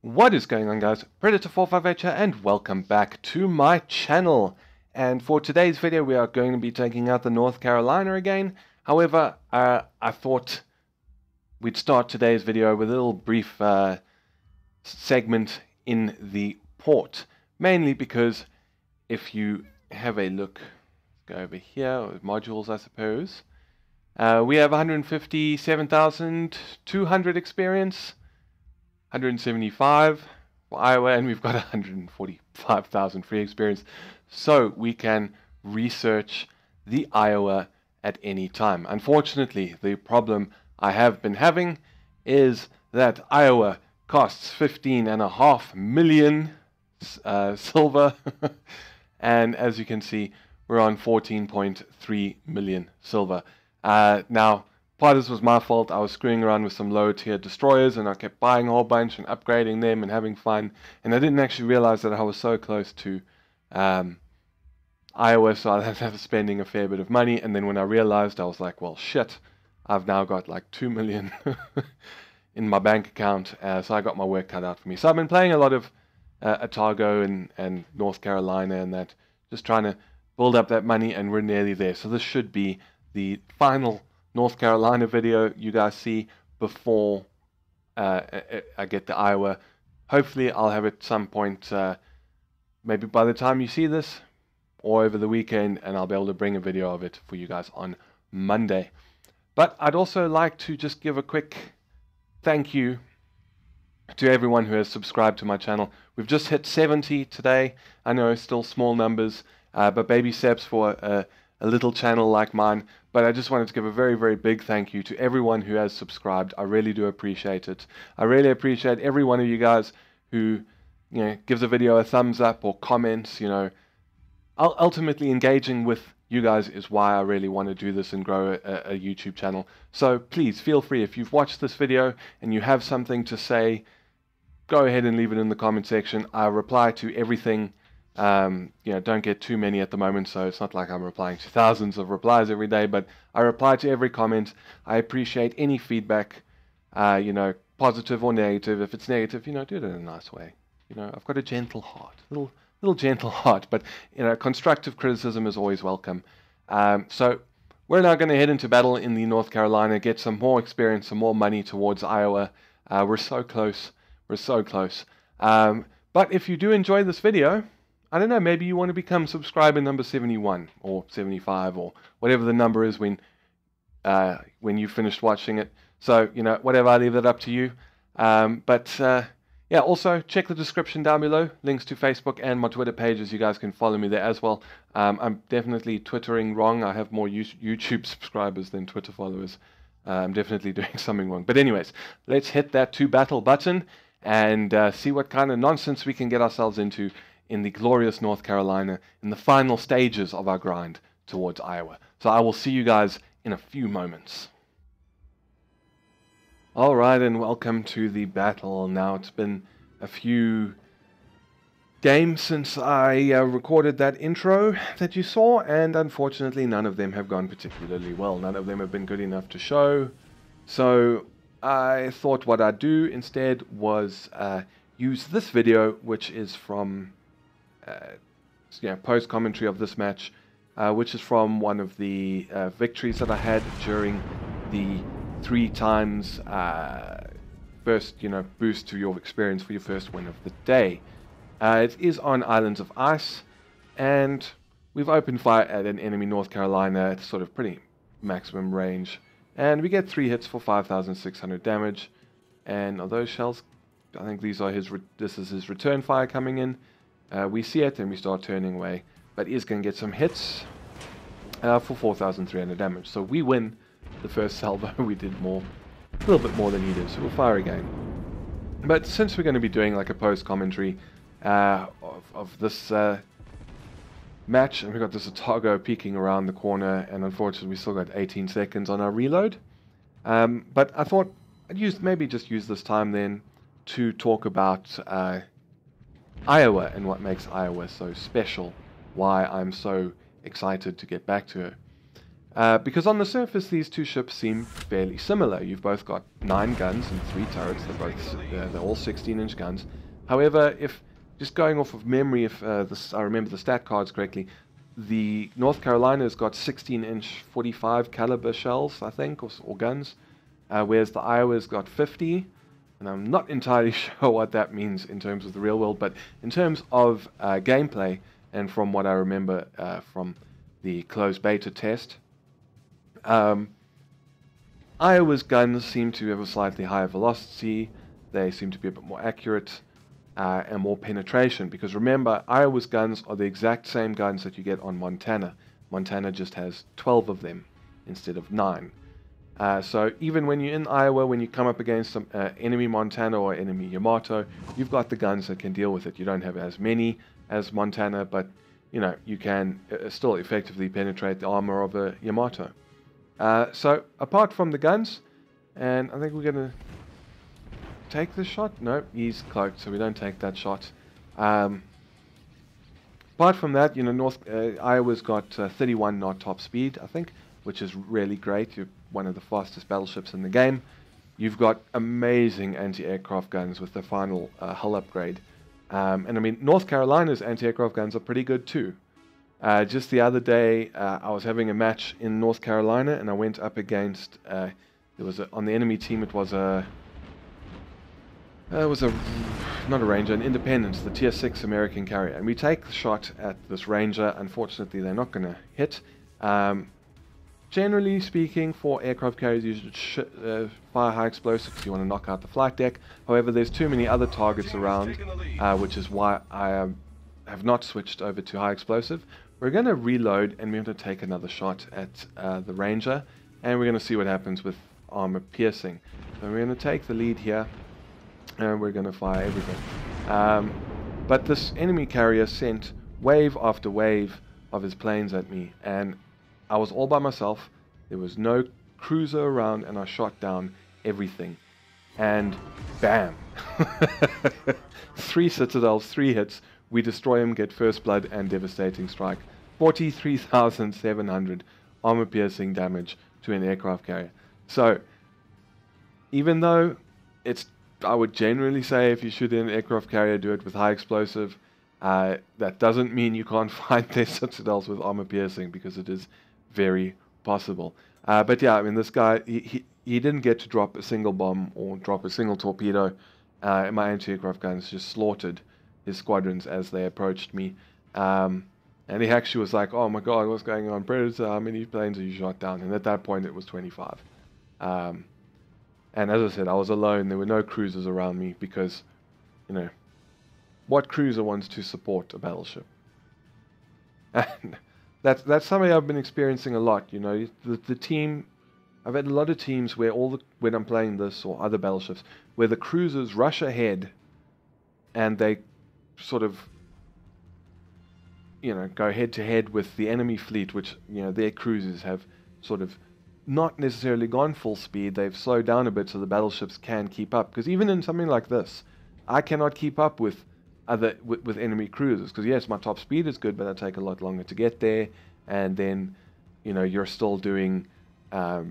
What is going on, guys? Predator458 here, and welcome back to my channel. And for today's video we are going to be taking out the North Carolina again. However, I thought we'd start today's video with a little brief segment in the port, mainly because if you have a look, go over here, or modules I suppose, we have 157,200 experience, 175 for Iowa, and we've got 145,000 free experience, so we can research the Iowa at any time. Unfortunately, the problem I have been having is that Iowa costs 15.5 million silver and as you can see we're on 14.3 million silver. Now part of this was my fault. I was screwing around with some low tier destroyers and I kept buying a whole bunch and upgrading them and having fun, and I didn't actually realize that I was so close to Iowa, so I was spending a fair bit of money, and then when I realized, I was like, well shit, I've now got like 2 million in my bank account, so I got my work cut out for me. So I've been playing a lot of Otago and North Carolina and that, just trying to build up that money, and we're nearly there. So this should be the final North Carolina video you guys see before I get to Iowa. Hopefully I'll have it at some point, maybe by the time you see this or over the weekend, and I'll be able to bring a video of it for you guys on Monday. But I'd also like to just give a quick thank you to everyone who has subscribed to my channel. We've just hit 70 today. I know still small numbers, but baby steps for a little channel like mine. But I just wanted to give a very, very big thank you to everyone who has subscribed. I really do appreciate it. I really appreciate every one of you guys who, you know, gives a video a thumbs up or comments. You know, ultimately engaging with you guys is why I really want to do this and grow a YouTube channel. So please feel free, if you've watched this video and you have something to say, go ahead and leave it in the comment section. I reply to everything. You know, don't get too many at the moment, so it's not like I'm replying to thousands of replies every day, but I reply to every comment. I appreciate any feedback, you know, positive or negative. If it's negative, you know, do it in a nice way. You know, I've got a gentle heart, little gentle heart, but you know, constructive criticism is always welcome. So we're now going to head into battle in the North Carolina, get some more experience, some more money towards Iowa. We're so close. We're so close. But if you do enjoy this video, I don't know, maybe you want to become subscriber number 71 or 75 or whatever the number is when you finished watching it. So, you know, whatever, I leave that up to you. Yeah, also check the description down below. Links to Facebook and my Twitter pages. You guys can follow me there as well. I'm definitely Twittering wrong. I have more YouTube subscribers than Twitter followers. I'm definitely doing something wrong. But anyways, let's hit that to battle button and see what kind of nonsense we can get ourselves into in the glorious North Carolina, in the final stages of our grind towards Iowa. So I will see you guys in a few moments. Alright, and welcome to the battle. Now, it's been a few games since I recorded that intro that you saw, and unfortunately none of them have gone particularly well. None of them have been good enough to show. So I thought what I'd do instead was use this video, which is from post commentary of this match, which is from one of the victories that I had during the 3 times first, boost to your experience for your first win of the day. It is on Islands of Ice, and we've opened fire at an enemy North Carolina at sort of pretty maximum range, and we get 3 hits for 5,600 damage. And of those shells, I think these are this is his return fire coming in. We see it and we start turning away, but he's going to get some hits for 4,300 damage. So we win the first salvo. We did a little bit more than he did, so we'll fire again. But since we're going to be doing like a post commentary of this match, and we've got this Otago peeking around the corner, and unfortunately we still got 18 seconds on our reload. But I thought I'd maybe just use this time then to talk about Iowa and what makes Iowa so special, why I'm so excited to get back to her. Because on the surface, these two ships seem fairly similar. You've both got 9 guns and 3 turrets. They're all 16-inch guns. However, if just going off of memory, if I remember the stat cards correctly, the North Carolina's got 16-inch 45 caliber shells, I think, or guns, whereas the Iowa's got 50. And I'm not entirely sure what that means in terms of the real world, but in terms of gameplay, and from what I remember from the closed beta test, Iowa's guns seem to have a slightly higher velocity. They seem to be a bit more accurate and more penetration, because remember, Iowa's guns are the exact same guns that you get on Montana. Montana just has 12 of them instead of 9. So even when you're in Iowa, when you come up against some enemy Montana or enemy Yamato, you've got the guns that can deal with it. You don't have as many as Montana, but you know, you can still effectively penetrate the armor of a Yamato. So apart from the guns, and I think we're going to take this shot. No, he's cloaked, so we don't take that shot. Apart from that, you know, Iowa's got 31 knot top speed, I think, which is really great. You're one of the fastest battleships in the game. You've got amazing anti-aircraft guns with the final hull upgrade. And I mean, North Carolina's anti-aircraft guns are pretty good too. Just the other day, I was having a match in North Carolina, and I went up against, on the enemy team, it was not a Ranger, an Independence, the Tier 6 American carrier. And we take the shot at this Ranger. Unfortunately, they're not going to hit. Generally speaking, for aircraft carriers, you should fire high explosives because you want to knock out the flight deck. However, there's too many other targets around, which is why I have not switched over to high explosive. We're going to reload, and we're going to take another shot at the Ranger, and we're going to see what happens with armor piercing. So we're going to take the lead here, and we're going to fire everything. But this enemy carrier sent wave after wave of his planes at me, and I was all by myself. There was no cruiser around, and I shot down everything. And bam! 3 citadels, 3 hits. We destroy him, get first blood, and devastating strike. 43,700 armor-piercing damage to an aircraft carrier. So, even though I would generally say if you shoot an aircraft carrier, do it with high explosive. That doesn't mean you can't find their citadels with armor-piercing, because it is very possible. But yeah, I mean, this guy, he didn't get to drop a single bomb or drop a single torpedo. And my anti-aircraft guns just slaughtered his squadrons as they approached me. And he actually was like, oh my god, what's going on? Predator, how many planes have you shot down? And at that point, it was 25. And as I said, I was alone. There were no cruisers around me because, you know, what cruiser wants to support a battleship? And that's something I've been experiencing a lot. You know, the team, I've had a lot of teams where when I'm playing this or other battleships, where the cruisers rush ahead and they sort of, you know, go head to head with the enemy fleet, which, you know, their cruisers have sort of not necessarily gone full speed. They've slowed down a bit so the battleships can keep up. Because even in something like this, I cannot keep up with enemy cruisers, because yes, my top speed is good, but I take a lot longer to get there, and then, you know, you're still doing 5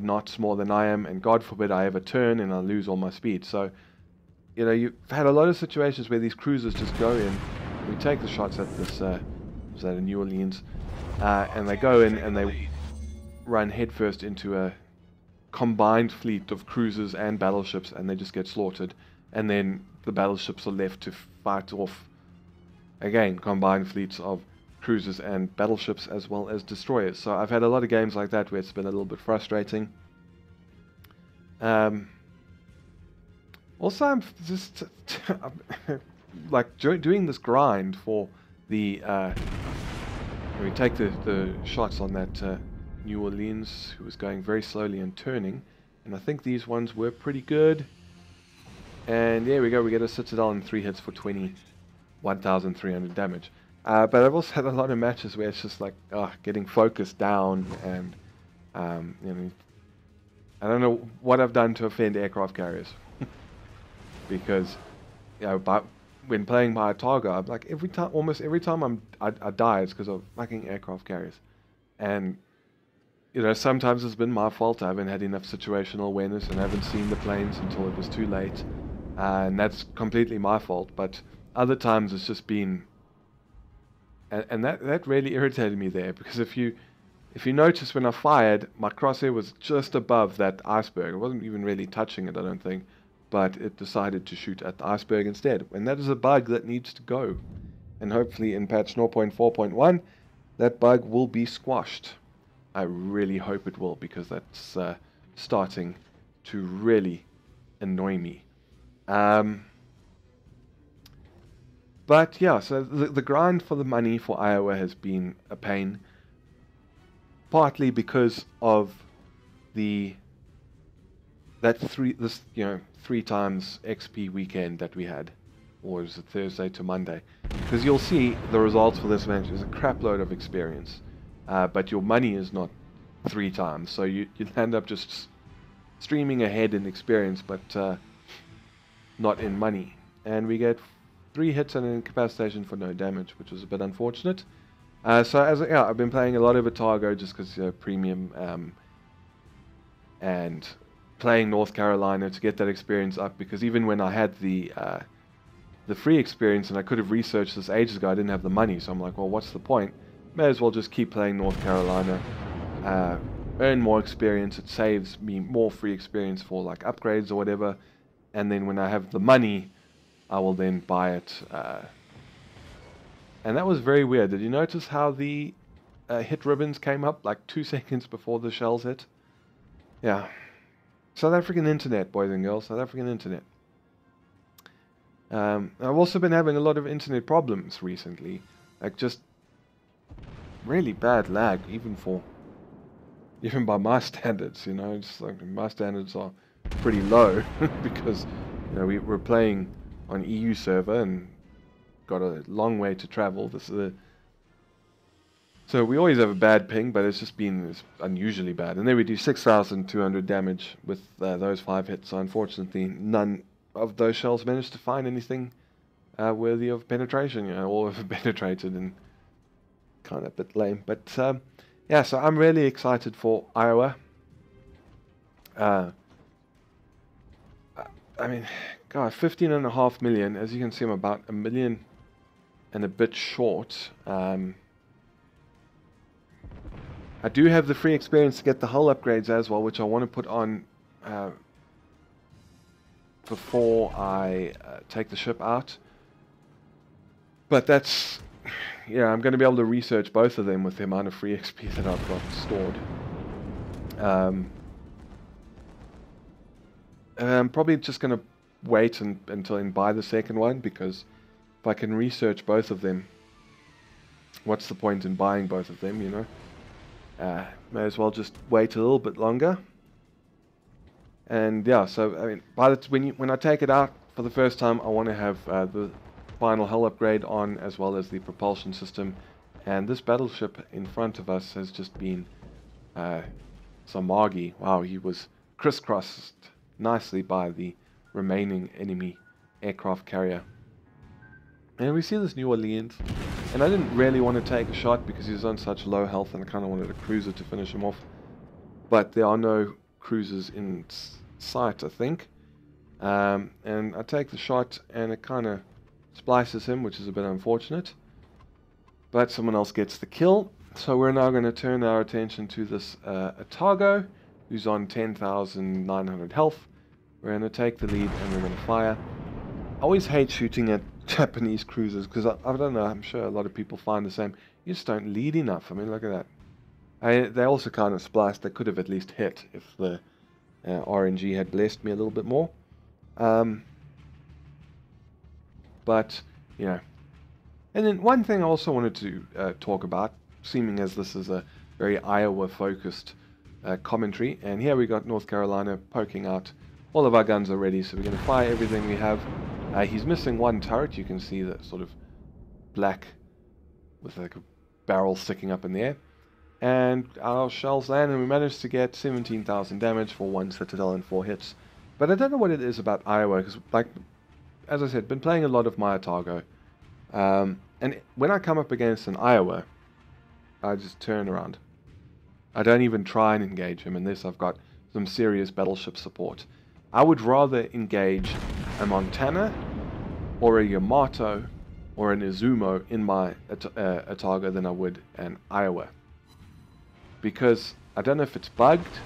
knots more than I am, and God forbid I ever turn and I lose all my speed. So, you know, you've had a lot of situations where these cruisers just go in. We take the shots at this, was that in New Orleans, and they go in and they run headfirst into a combined fleet of cruisers and battleships, and they just get slaughtered. And then the battleships are left to fight off, again, combined fleets of cruisers and battleships as well as destroyers. So I've had a lot of games like that where it's been a little bit frustrating. Also, I'm just like doing this grind for the we take the shots on that New Orleans, who was going very slowly and turning, and I think these ones were pretty good. And there we go, we get a citadel and 3 hits for 21,300 damage. But I've also had a lot of matches where it's just like getting focused down, and you know, I don't know what I've done to offend aircraft carriers. Because, you know, when playing by a Targa, I'm like almost every time I die, it's because of fucking aircraft carriers. And you know, sometimes it's been my fault. I haven't had enough situational awareness and I haven't seen the planes until it was too late. And that's completely my fault. But other times it's just been... And that really irritated me there. Because if you notice when I fired, my crosshair was just above that iceberg. It wasn't even really touching it, I don't think. But it decided to shoot at the iceberg instead. And that is a bug that needs to go. And hopefully in patch 0.4.1, that bug will be squashed. I really hope it will, because that's starting to really annoy me. But yeah, so the grind for the money for Iowa has been a pain. Partly because of that 3 times XP weekend that we had, or is it Thursday to Monday? Because you'll see the results for this match is a crap load of experience, but your money is not 3 times, so you end up just streaming ahead in experience, but not in money. And we get 3 hits and an incapacitation for no damage, which was a bit unfortunate. So I've been playing a lot of Otago just because premium, and playing North Carolina to get that experience up, because even when I had the free experience and I could have researched this ages ago, I didn't have the money, so I'm like, well, what's the point? May as well just keep playing North Carolina, earn more experience. It saves me more free experience for like upgrades or whatever, and then when I have the money, I will then buy it. And that was very weird. Did you notice how the hit ribbons came up like 2 seconds before the shells hit? Yeah. South African internet, boys and girls. South African internet. I've also been having a lot of internet problems recently. Like just really bad lag, even by my standards, you know. Just like my standards are pretty low because, you know, we're playing on EU server and got a long way to travel. So we always have a bad ping, but it's unusually bad. And then we do 6,200 damage with those 5 hits. So unfortunately, none of those shells managed to find anything worthy of penetration. You know, all have penetrated, and kind of a bit lame. But yeah, so I'm really excited for Iowa. I mean, God, 15.5 million. As you can see, I'm about 1 million and a bit short. I do have the free experience to get the hull upgrades as well, which I want to put on before I take the ship out. But that's, yeah, I'm going to be able to research both of them with the amount of free XP that I've got stored. I'm probably just going to wait until I buy the second one, because if I can research both of them, what's the point in buying both of them, you know? May as well just wait a little bit longer. And yeah, so I mean, when I take it out for the first time, I want to have the final hull upgrade on, as well as the propulsion system. And this battleship in front of us has just been Samagi. Wow, he was crisscrossed nicely by the remaining enemy aircraft carrier. And we see this New Orleans, and I didn't really want to take a shot because he was on such low health, and I kind of wanted a cruiser to finish him off. But there are no cruisers in sight, I think. And I take the shot, and it kind of splices him, which is a bit unfortunate. But someone else gets the kill. So we're now going to turn our attention to this Otago, who's on 10,900 health. We're going to take the lead, and we're going to fire. I always hate shooting at Japanese cruisers, because I don't know, I'm sure a lot of people find the same. You just don't lead enough. I mean, look at that. They also kind of spliced. They could have at least hit if the RNG had blessed me a little bit more. But, you know. And then one thing I also wanted to talk about, seeming as this is a very Iowa-focused commentary, and here we got North Carolina poking out. All of our guns are ready, so we're going to fire everything we have. He's missing one turret. You can see that sort of black with like a barrel sticking up in the air. And our shells land, and we managed to get 17,000 damage for 1 Citadel and 4 hits. But I don't know what it is about Iowa, because, like, as I said, been playing a lot of my Otago. And when I come up against an Iowa, I just turn around. I don't even try and engage him unless I've got some serious battleship support. I would rather engage a Montana or a Yamato or an Izumo in my Atago than I would an Iowa. Because I don't know if it's bugged,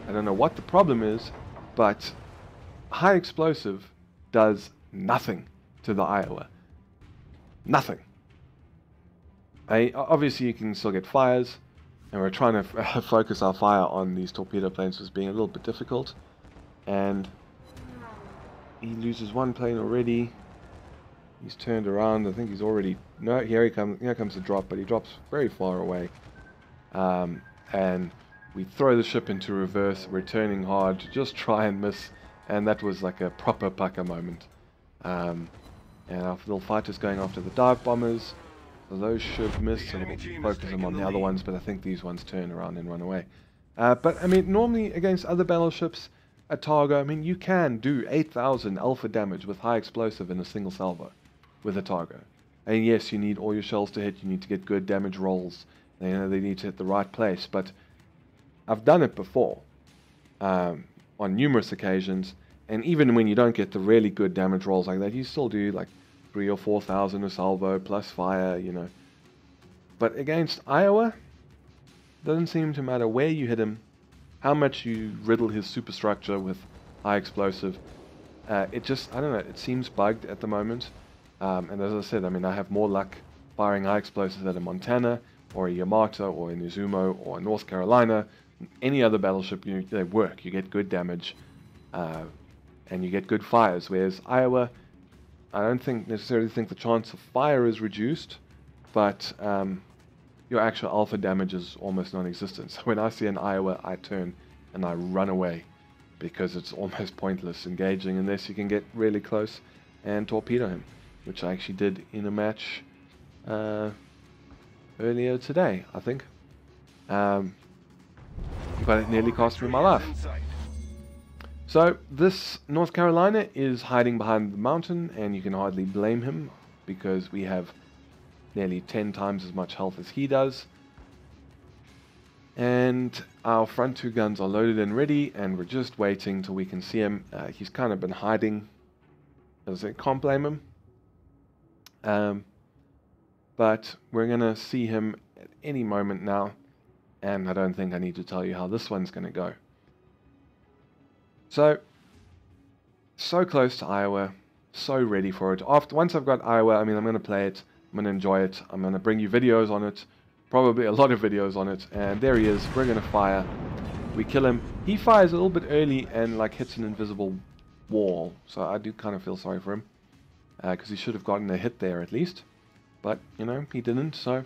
I don't know what the problem is, but high explosive does nothing to the Iowa. Nothing. Obviously you can still get fires, and we're trying to focus our fire on these torpedo planes was being a little bit difficult. And he loses one plane already. He's turned around. I think he's already... No, here comes the drop, but he drops very far away. And we throw the ship into reverse. We're turning hard to just try and miss. And that was like a proper pucker moment. And our little fighter's going after the dive bombers. So those should miss, and we'll focus them on the other ones, but I think these ones turn around and run away. But, I mean, normally against other battleships, Atago, I mean, you can do 8,000 alpha damage with high explosive in a single salvo with Atago. And yes, you need all your shells to hit, you need to get good damage rolls, you know, they need to hit the right place, but I've done it before on numerous occasions, and even when you don't get the really good damage rolls like that, you still do like 3,000 or 4,000 a salvo plus fire, you know. But against Iowa, doesn't seem to matter where you hit him, how much you riddle his superstructure with high explosive. It just, I don't know, it seems bugged at the moment. And as I said, I mean, I have more luck firing high explosives at a Montana or a Yamato or an Izumo or a North Carolina. Any other battleship, they work. You get good damage and you get good fires. Whereas Iowa, I don't necessarily think the chance of fire is reduced, but your actual alpha damage is almost non-existent. So when I see an Iowa, I turn and I run away because it's almost pointless engaging unless you can get really close and torpedo him, which I actually did in a match earlier today, I think. But it nearly cost me my life. So this North Carolina is hiding behind the mountain, and you can hardly blame him because we have nearly 10 times as much health as he does. And our front two guns are loaded and ready, and we're just waiting till we can see him. He's kind of been hiding, as I can't blame him. But we're going to see him at any moment now, and I don't think I need to tell you how this one's going to go. So close to Iowa, so ready for it. Once I've got Iowa, I mean, I'm going to play it, I'm going to enjoy it, I'm going to bring you videos on it, probably a lot of videos on it, and there he is, we're going to fire. We kill him. He fires a little bit early and like hits an invisible wall, so I do kind of feel sorry for him, because he should have gotten a hit there at least, but, you know, he didn't, so.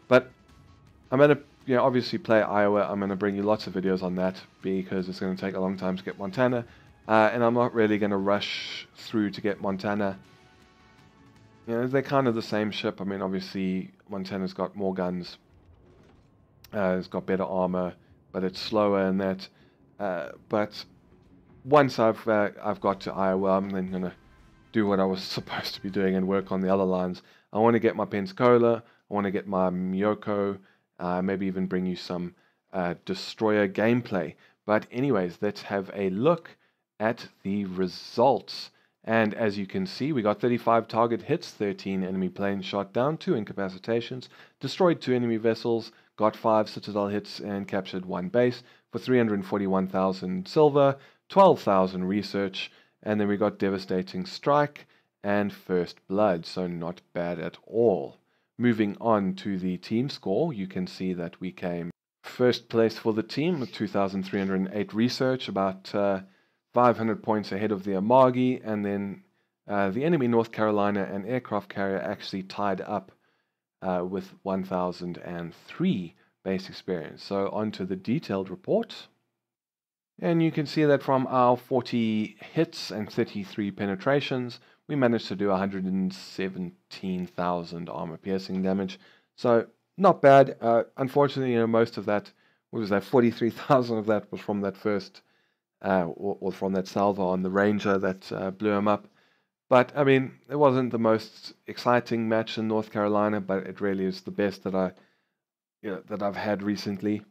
But I'm going to obviously play Iowa. I'm going to bring you lots of videos on that because it's going to take a long time to get Montana. And I'm not really going to rush through to get Montana. You know, they're kind of the same ship. I mean, obviously, Montana's got more guns. It's got better armor, but it's slower and that. But once I've got to Iowa, I'm then going to do what I was supposed to be doing and work on the other lines. I want to get my Pensacola. I want to get my Miyoko. Maybe even bring you some destroyer gameplay. But anyways, let's have a look at the results. And as you can see, we got 35 target hits, 13 enemy planes shot down, 2 incapacitations, destroyed 2 enemy vessels, got 5 citadel hits, and captured 1 base for 341,000 silver, 12,000 research, and then we got devastating strike and first blood, so not bad at all. Moving on to the team score, you can see that we came first place for the team with 2,308 research, about 500 points ahead of the Amagi, and then the enemy North Carolina and aircraft carrier actually tied up with 1,003 base experience. So on to the detailed report. And you can see that from our 40 hits and 33 penetrations, we managed to do 117,000 armor piercing damage. So not bad. Unfortunately, most of that, what was that, 43,000 of that was from that first, or from that salvo on the Ranger that blew him up. But, I mean, it wasn't the most exciting match in North Carolina, but it really is the best that that I've had recently,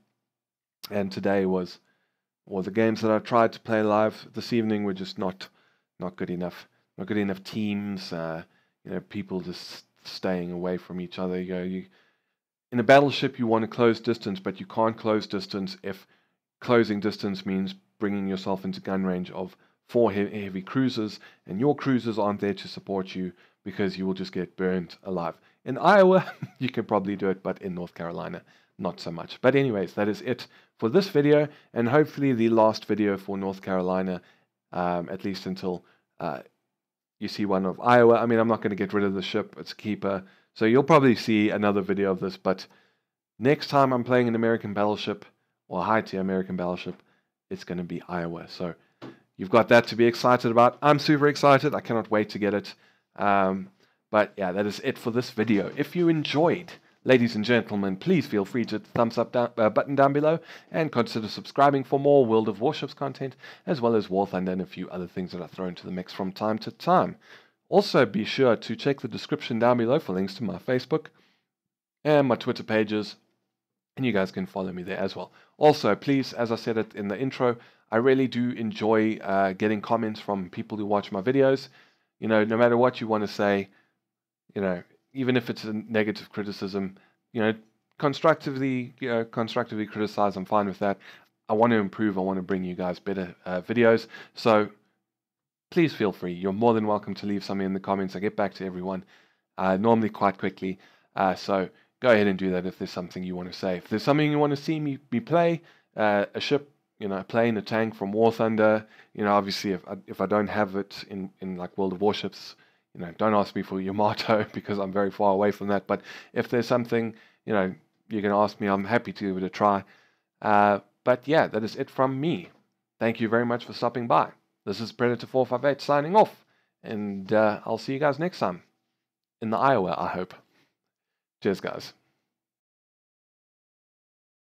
and today was the games that I tried to play live this evening were just not good enough. Not good enough teams. People just staying away from each other. In a battleship, you want to close distance, but you can't close distance if closing distance means bringing yourself into gun range of 4 heavy cruisers, and your cruisers aren't there to support you because you will just get burned alive. In Iowa, you can probably do it, but in North Carolina, not so much. But anyways, that is it for this video, and hopefully the last video for North Carolina, at least until you see one of Iowa. I mean, I'm not going to get rid of the ship. It's a keeper. So you'll probably see another video of this, but next time I'm playing an American battleship, or high-tier American battleship, it's going to be Iowa. So you've got that to be excited about. I'm super excited. I cannot wait to get it. But yeah, that is it for this video. If you enjoyed, ladies and gentlemen, please feel free to hit the thumbs up button down below and consider subscribing for more World of Warships content, as well as War Thunder and a few other things that I throw into the mix from time to time. Also, be sure to check the description down below for links to my Facebook and my Twitter pages, and you guys can follow me there as well. Also, please, as I said it in the intro, I really do enjoy getting comments from people who watch my videos. No matter what you want to say, even if it's a negative criticism, constructively criticize. I'm fine with that. I want to improve. I want to bring you guys better videos. So please feel free. You're more than welcome to leave something in the comments. I get back to everyone normally quite quickly. So go ahead and do that if there's something you want to say. If there's something you want to see me play, a ship, a plane, a tank from War Thunder, obviously if I don't have it in like World of Warships, don't ask me for Yamato because I'm very far away from that. But if there's something, you can ask me. I'm happy to give it a try. But yeah, that is it from me. Thank you very much for stopping by. This is Predator 458 signing off, and I'll see you guys next time in the Iowa, I hope. Cheers, guys.